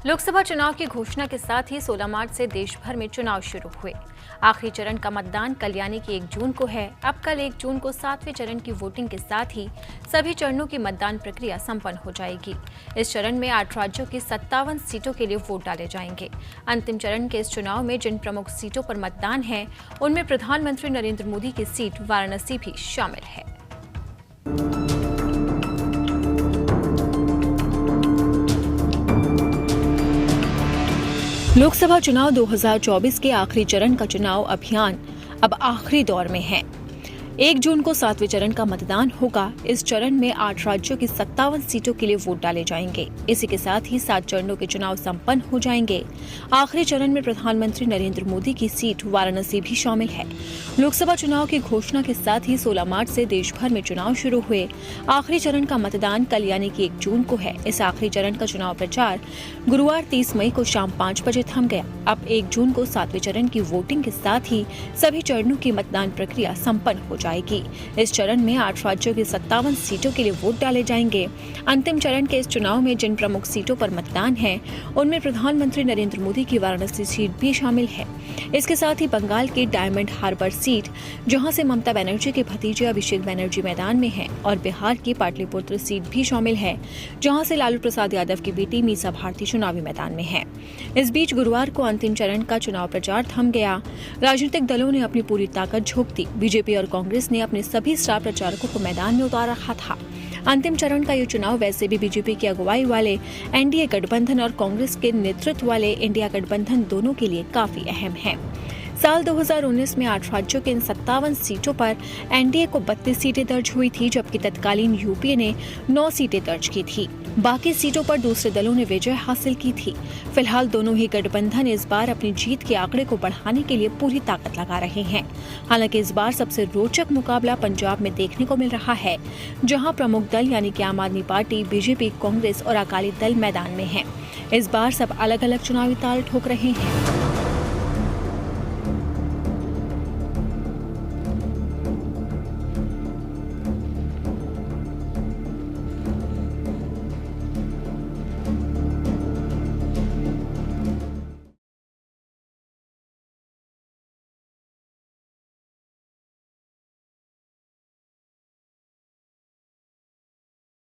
लोकसभा चुनाव की घोषणा के साथ ही 16 मार्च से देश भर में चुनाव शुरू हुए। आखिरी चरण का मतदान कल यानी कि 1 जून को है। अब कल 1 जून को 7वें चरण की वोटिंग के साथ ही सभी चरणों की मतदान प्रक्रिया संपन्न हो जाएगी। इस चरण में 8 राज्यों की 57 सीटों के लिए वोट डाले जाएंगे। अंतिम चरण के इस चुनाव में जिन प्रमुख सीटों पर मतदान है, उनमें प्रधानमंत्री नरेंद्र मोदी की सीट वाराणसी भी शामिल है। लोकसभा चुनाव 2024 के आखिरी चरण का चुनाव अभियान अब आखिरी दौर में है। 1 जून को 7वें चरण का मतदान होगा। इस चरण में 8 राज्यों की 57 सीटों के लिए वोट डाले जाएंगे। इसी के साथ ही 7 चरणों के चुनाव संपन्न हो जाएंगे। आखिरी चरण में प्रधानमंत्री नरेंद्र मोदी की सीट वाराणसी भी शामिल है। लोकसभा चुनाव की घोषणा के साथ ही 16 मार्च से देश भर में चुनाव शुरू हुए। आखिरी चरण का मतदान कल यानी कि 1 जून को है। इस आखिरी चरण का चुनाव प्रचार गुरुवार 30 मई को शाम 5 बजे थम गया। अब 1 जून को 7वें चरण की वोटिंग के साथ ही सभी चरणों की मतदान प्रक्रिया संपन्न हो जाएगी। इस चरण में 8 राज्यों की 57 सीटों के लिए वोट डाले जाएंगे। अंतिम चरण के इस चुनाव में जिन प्रमुख सीटों पर मतदान है, उनमें प्रधानमंत्री नरेंद्र मोदी की वाराणसी सीट भी शामिल है। इसके साथ ही बंगाल के डायमंड हार्बर सीट, जहां से ममता बनर्जी के भतीजे अभिषेक बनर्जी मैदान में हैं, और बिहार की पाटलिपुत्र सीट भी शामिल है, जहां से लालू प्रसाद यादव की बेटी मीसा भारती चुनावी मैदान में है। इस बीच गुरुवार को अंतिम चरण का चुनाव प्रचार थम गया। राजनीतिक दलों ने अपनी पूरी ताकत झोंक दी। बीजेपी और कांग्रेस ने अपने सभी स्टार प्रचारकों को मैदान में उतार रखा था। अंतिम चरण का ये चुनाव वैसे भी बीजेपी की अगुवाई वाले एनडीए गठबंधन और कांग्रेस के नेतृत्व वाले इंडिया गठबंधन दोनों के लिए काफी अहम है। साल 2019 में 8 राज्यों के इन 57 सीटों पर एनडीए को 32 सीटें दर्ज हुई थी, जबकि तत्कालीन यूपीए ने 9 सीटें दर्ज की थी। बाकी सीटों पर दूसरे दलों ने विजय हासिल की थी। फिलहाल दोनों ही गठबंधन इस बार अपनी जीत के आंकड़े को बढ़ाने के लिए पूरी ताकत लगा रहे हैं। हालांकि इस बार सबसे रोचक मुकाबला पंजाब में देखने को मिल रहा है, जहां प्रमुख दल यानी कि आम आदमी पार्टी, बीजेपी, कांग्रेस और अकाली दल मैदान में हैं। इस बार सब अलग अलग चुनावी ताल ठोक रहे हैं।